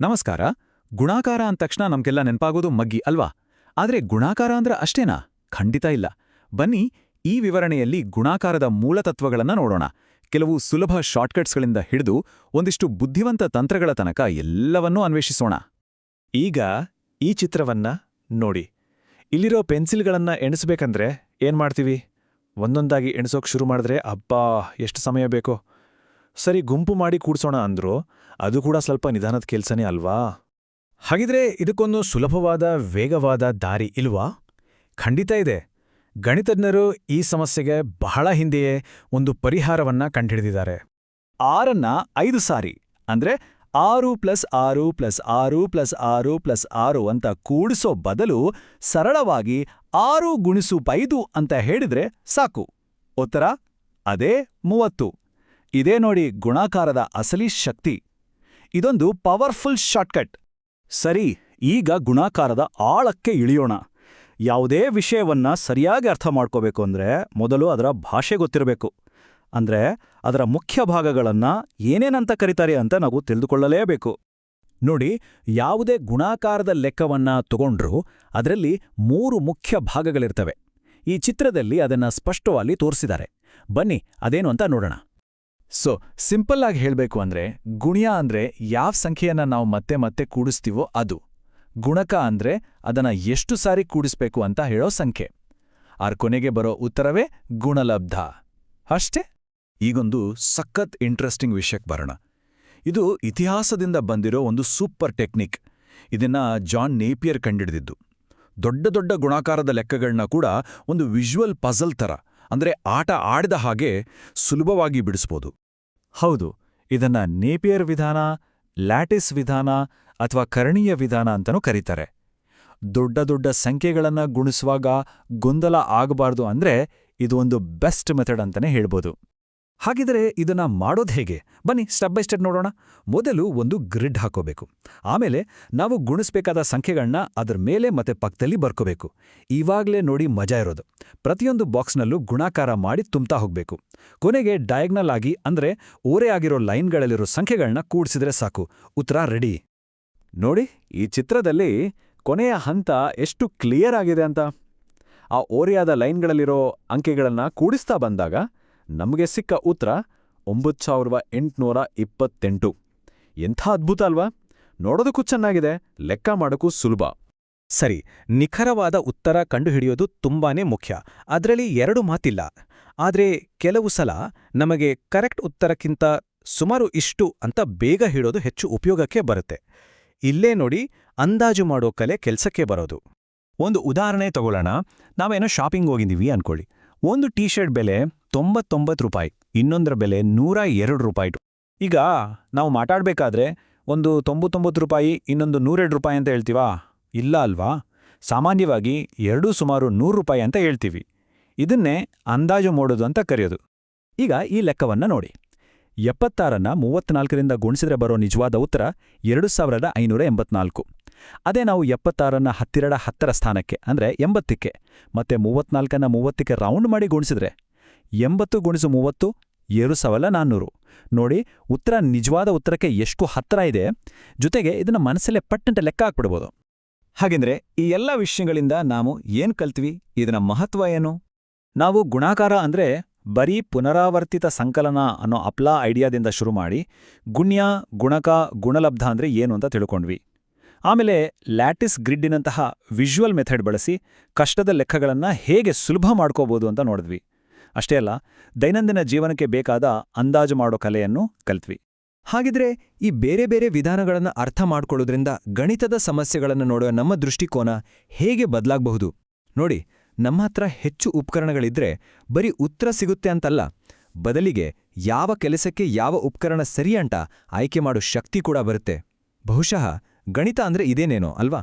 ನಮಸ್ಕಾರ. ಗುಣಾಕಾರ ಅಂದ ತಕ್ಷಣ ನಮ್ಗೆಲ್ಲ ನೆನಪಾಗೋದು ಮಗ್ಗಿ ಅಲ್ವಾ? ಆದ್ರೆ ಗುಣಾಕಾರ ಅಂದ್ರೆ ಅಷ್ಟೇನಾ? ಖಂಡಿತ ಇಲ್ಲ. ಬನ್ನಿ, ಈ ವಿವರಣೆಯಲ್ಲಿ ಗುಣಾಕಾರದ ಮೂಲತತ್ವಗಳನ್ನ ನೋಡೋಣ. ಕೆಲವು ಸುಲಭ ಶಾರ್ಟ್ಕಟ್ಸ್ಗಳಿಂದ ಹಿಡಿದು ಒಂದಿಷ್ಟು ಬುದ್ಧಿವಂತ ತಂತ್ರಗಳ ತನಕ ಎಲ್ಲವನ್ನೂ ಅನ್ವೇಷಿಸೋಣ. ಈಗ ಈ ಚಿತ್ರವನ್ನ ನೋಡಿ. ಇಲ್ಲಿರೋ ಪೆನ್ಸಿಲ್ಗಳನ್ನ ಎಣಿಸ್ಬೇಕಂದ್ರೆ ಏನ್ ಮಾಡ್ತೀವಿ? ಒಂದೊಂದಾಗಿ ಎಣಿಸೋಕ್ ಶುರು ಮಾಡಿದ್ರೆ ಅಬ್ಬಾ ಎಷ್ಟು ಸಮಯ ಬೇಕೋ. ಸರಿ, ಗುಂಪು ಮಾಡಿ ಕೂಡ್ಸೋಣ ಅಂದ್ರು ಅದು ಕೂಡ ಸ್ವಲ್ಪ ನಿಧಾನದ ಕೆಲ್ಸನೇ ಅಲ್ವಾ? ಹಾಗಿದ್ರೆ ಇದಕ್ಕೊಂದು ಸುಲಭವಾದ ವೇಗವಾದ ದಾರಿ ಇಲ್ವಾ? ಖಂಡಿತ ಇದೆ. ಗಣಿತಜ್ಞರು ಈ ಸಮಸ್ಯೆಗೆ ಬಹಳ ಹಿಂದೆಯೇ ಒಂದು ಪರಿಹಾರವನ್ನ ಕಂಡುಹಿಡಿದಿದ್ದಾರೆ. 6ನ್ನ 5 ಸಾರಿ ಅಂದ್ರೆ 6+6+6+6+6 ಅಂತ ಕೂಡಿಸೋ ಬದಲು ಸರಳವಾಗಿ 6x5 ಅಂತ ಹೇಳಿದ್ರೆ ಸಾಕು. ಉತ್ತರ ಅದೇ 30. ಇದೇ ನೋಡಿ ಗುಣಾಕಾರದ ಅಸಲಿ ಶಕ್ತಿ. ಇದೊಂದು ಪವರ್ಫುಲ್ ಶಾರ್ಟ್ಕಟ್. ಸರಿ, ಈಗ ಗುಣಾಕಾರದ ಆಳಕ್ಕೆ ಇಳಿಯೋಣ. ಯಾವುದೇ ವಿಷಯವನ್ನ ಸರಿಯಾಗಿ ಅರ್ಥ ಮಾಡ್ಕೋಬೇಕು ಅಂದ್ರೆ ಮೊದಲು ಅದರ ಭಾಷೆ ಗೊತ್ತಿರಬೇಕು. ಅಂದ್ರೆ ಅದರ ಮುಖ್ಯ ಭಾಗಗಳನ್ನ ಏನೇನಂತ ಕರೀತಾರೆ ಅಂತ ನಾವು ತಿಳಿದುಕೊಳ್ಳಲೇಬೇಕು. ನೋಡಿ, ಯಾವುದೇ ಗುಣಾಕಾರದ ಲೆಕ್ಕವನ್ನ ತಗೊಂಡ್ರೂ ಅದರಲ್ಲಿ 3 ಮುಖ್ಯ ಭಾಗಗಳಿರ್ತವೆ. ಈ ಚಿತ್ರದಲ್ಲಿ ಅದನ್ನ ಸ್ಪಷ್ಟವಾಗಿ ತೋರಿಸಿದ್ದಾರೆ. ಬನ್ನಿ, ಅದೇನು ಅಂತ ನೋಡೋಣ. ಸಿಂಪಲ್ ಆಗಿ ಹೇಳ್ಬೇಕು ಅಂದ್ರೆ ಗುಣ್ಯ ಅಂದ್ರೆ ಯಾವ ಸಂಖ್ಯೆಯನ್ನ ನಾವು ಮತ್ತೆ ಮತ್ತೆ ಕೂಡಿಸ್ತೀವೋ ಅದು. ಗುಣಕ ಅಂದ್ರೆ ಅದನ್ನ ಎಷ್ಟು ಸಾರಿ ಕೂಡಿಸ್ಬೇಕು ಅಂತ ಹೇಳೋ ಸಂಖ್ಯೆ. ಕೊನೆಗೆ ಬರೋ ಉತ್ತರವೇ ಗುಣಲಬ್ಧ. ಅಷ್ಟೇ. ಈಗೊಂದು ಸಖತ್ ಇಂಟ್ರೆಸ್ಟಿಂಗ್ ವಿಷಯಕ್ಕೆ ಬರೋಣ. ಇದು ಇತಿಹಾಸದಿಂದ ಬಂದಿರೋ ಒಂದು ಸೂಪರ್ ಟೆಕ್ನಿಕ್. ಇದನ್ನ ಜಾನ್ ನೇಪಿಯರ್ ಕಂಡಿಡಿದಿದ್ದು. ದೊಡ್ಡ ದೊಡ್ಡ ಗುಣಾಕಾರದ ಲೆಕ್ಕಗಳನ್ನ ಕೂಡ ಒಂದು ವಿಜುವಲ್ ಪಜಲ್ ಥರ, ಅಂದ್ರೆ ಆಟ ಆಡಿದ ಹಾಗೆ ಸುಲಭವಾಗಿ ಬಿಡಿಸ್ಬೋದು. ಹೌದು, ಇದನ್ನ ನೇಪಿಯರ್ ವಿಧಾನ, ಲ್ಯಾಟಿಸ್ ವಿಧಾನ ಅಥವಾ ಕರ್ಣೀಯ ವಿಧಾನ ಅಂತನೂ ಕರೀತಾರೆ. ದೊಡ್ಡ ದೊಡ್ಡ ಸಂಖ್ಯೆಗಳನ್ನ ಗುಣಿಸುವಾಗ ಗೊಂದಲ ಆಗಬಾರ್ದು ಅಂದ್ರೆ ಇದು ಒಂದು ಬೆಸ್ಟ್ ಮೆಥಡ್ ಅಂತಾನೆ ಹೇಳ್ಬೋದು. ಹಾಗಿದ್ರೆ ಇದನ್ನ ಮಾಡೋದು ಹೇಗೆ? ಬನ್ನಿ ಸ್ಟೆಪ್ ಬೈ ಸ್ಟೆಪ್ ನೋಡೋಣ. ಮೊದಲು ಒಂದು ಗ್ರಿಡ್ ಹಾಕೋಬೇಕು. ಆಮೇಲೆ ನಾವು ಗುಣಿಸ್ಬೇಕಾದ ಸಂಖ್ಯೆಗಳನ್ನ ಅದರ ಮೇಲೆ ಮತ್ತೆ ಪಕ್ಕದಲ್ಲಿ ಬರ್ಕೋಬೇಕು. ಇವಾಗ್ಲೇ ನೋಡಿ ಮಜಾ ಇರೋದು. ಪ್ರತಿಯೊಂದು ಬಾಕ್ಸ್ನಲ್ಲೂ ಗುಣಾಕಾರ ಮಾಡಿ ತುಂಬ್ತಾ ಹೋಗ್ಬೇಕು. ಕೊನೆಗೆ ಡಯಾಗ್ನಲ್ ಆಗಿ ಅಂದ್ರೆ ಓರೆ ಆಗಿರೋ ಲೈನ್ಗಳಲ್ಲಿರೋ ಸಂಖ್ಯೆಗಳನ್ನ ಕೂಡಿಸಿದ್ರೆ ಸಾಕು, ಉತ್ತರ ರೆಡಿ. ನೋಡಿ, ಈ ಚಿತ್ರದಲ್ಲಿ ಕೊನೆಯ ಹಂತ ಎಷ್ಟು ಕ್ಲಿಯರ್ ಆಗಿದೆ ಅಂತ. ಆ ಓರೆಯಾದ ಲೈನ್ಗಳಲ್ಲಿರೋ ಅಂಕೆಗಳನ್ನ ಕೂಡಿಸ್ತಾ ಬಂದಾಗ ನಮಗೆ ಸಿಕ್ಕ ಉತ್ತರ 9828. ಎಂಥ ಅದ್ಭುತ ಅಲ್ವಾ? ನೋಡೋದಕ್ಕೂ ಚೆನ್ನಾಗಿದೆ, ಲೆಕ್ಕ ಮಾಡೋಕ್ಕೂ ಸುಲಭ. ಸರಿ, ನಿಖರವಾದ ಉತ್ತರ ಕಂಡುಹಿಡಿಯೋದು ತುಂಬಾನೇ ಮುಖ್ಯ. ಅದರಲ್ಲಿ 2 ಮಾತಿಲ್ಲ. ಆದ್ರೆ ಕೆಲವು ಸಲ ನಮಗೆ ಕರೆಕ್ಟ್ ಉತ್ತರಕ್ಕಿಂತ ಸುಮಾರು ಇಷ್ಟು ಅಂತ ಬೇಗ ಹೇಳೋದು ಹೆಚ್ಚು ಉಪಯೋಗಕ್ಕೆ ಬರುತ್ತೆ. ಇಲ್ಲೇ ನೋಡಿ, ಅಂದಾಜು ಮಾಡೋ ಕಲೆ ಕೆಲ್ಸಕ್ಕೆ ಬರೋದು. ಒಂದು ಉದಾಹರಣೆ ತಗೊಳ್ಳೋಣ. ನಾವೇನೋ ಶಾಪಿಂಗ್ ಹೋಗಿದ್ದೀವಿ ಅನ್ಕೊಳ್ಳಿ. ಒಂದು ಟೀ ಶರ್ಟ್ ಬೆಲೆ 99 ರೂಪಾಯಿ, ಇನ್ನೊಂದರ ಬೆಲೆ 102 ರೂಪಾಯಿ. ಈಗ ನಾವು ಮಾತಾಡ್ಬೇಕಾದ್ರೆ ಒಂದು 99 ರೂಪಾಯಿ ಇನ್ನೊಂದು 102 ರೂಪಾಯಿ ಅಂತ ಹೇಳ್ತೀವಾ? ಇಲ್ಲ ಅಲ್ವಾ? ಸಾಮಾನ್ಯವಾಗಿ ಎರಡೂ ಸುಮಾರು 100 ರೂಪಾಯಿ ಅಂತ ಹೇಳ್ತೀವಿ. ಇದನ್ನೇ ಅಂದಾಜು ಮಾಡೋದು ಅಂತ ಕರೆಯೋದು. ಈಗ ಈ ಲೆಕ್ಕವನ್ನ ನೋಡಿ. 76ನ್ನ 34ರಿಂದ ಗುಣಿಸಿದ್ರೆ ಬರೋ ನಿಜವಾದ ಉತ್ತರ 2584. ಅದೇ ನಾವು 76ನ್ನ 10ರ ಸ್ಥಾನಕ್ಕೆ ಅಂದ್ರೆ 80ಕ್ಕೆ ಮತ್ತೆ 34ನ್ನ 30ಕ್ಕೆ ರೌಂಡ್ ಮಾಡಿ ಗುಣಿಸಿದ್ರೆ 80 × 30 7400. ನೋಡಿ, ಉತ್ತರ ನಿಜವಾದ ಉತ್ತರಕ್ಕೆ ಎಷ್ಟು ಹತ್ತಿರ ಇದೆ. ಜೊತೆಗೆ ಇದನ್ನ ಮನಸ್ಸಲ್ಲೇ ಪಟ್ಟಂತ ಲೆಕ್ಕ ಹಾಕ್ಬಿಡ್ಬೋದು. ಹಾಗೆಂದ್ರೆ ಈ ಎಲ್ಲ ವಿಷಯಗಳಿಂದ ನಾವು ಏನ್ ಕಲ್ತ್ವಿ? ಇದರ ಮಹತ್ವ ಏನು? ನಾವು ಗುಣಾಕಾರ ಅಂದ್ರೆ ಬರೀ ಪುನರಾವರ್ತಿತ ಸಂಕಲನ ಅನ್ನೋ ಅಪ್ಲಾ ಐಡಿಯಾದಿಂದ ಶುರು ಮಾಡಿ ಗುಣ್ಯ, ಗುಣಕ, ಗುಣಲಬ್ಧ ಅಂದ್ರೆ ಏನು ಅಂತ ತಿಳ್ಕೊಂಡ್ವಿ. ಆಮೇಲೆ ಲ್ಯಾಟಿಸ್ ಗ್ರಿಡ್ಡಿನಂತಹ ವಿಜುವಲ್ ಮೆಥಡ್ ಬಳಸಿ ಕಷ್ಟದ ಲೆಕ್ಕಗಳನ್ನ ಹೇಗೆ ಸುಲಭ ಮಾಡ್ಕೋಬೋದು ಅಂತ ನೋಡಿದ್ವಿ. ಅಷ್ಟೇ ಅಲ್ಲ, ದೈನಂದಿನ ಜೀವನಕ್ಕೆ ಬೇಕಾದ ಅಂದಾಜು ಮಾಡೋ ಕಲೆಯನ್ನು ಕಲ್ತ್ವಿ. ಹಾಗಿದ್ರೆ ಈ ಬೇರೆ ಬೇರೆ ವಿಧಾನಗಳನ್ನು ಅರ್ಥ ಮಾಡ್ಕೊಳ್ಳೋದ್ರಿಂದ ಗಣಿತದ ಸಮಸ್ಯೆಗಳನ್ನು ನೋಡುವ ನಮ್ಮ ದೃಷ್ಟಿಕೋನ ಹೇಗೆ ಬದಲಾಗಬಹುದು? ನೋಡಿ, ನಮ್ಮ ಹತ್ರ ಹೆಚ್ಚು ಉಪಕರಣಗಳಿದ್ರೆ ಬರೀ ಉತ್ತರ ಸಿಗುತ್ತೆ ಅಂತಲ್ಲ, ಬದಲಿಗೆ ಯಾವ ಕೆಲಸಕ್ಕೆ ಯಾವ ಉಪಕರಣ ಸರಿ ಅಂತ ಆಯ್ಕೆ ಮಾಡೋ ಶಕ್ತಿ ಕೂಡ ಬರುತ್ತೆ. ಬಹುಶಃ ಗಣಿತ ಅಂದ್ರೆ ಇದೇನೇನೋ ಅಲ್ವಾ?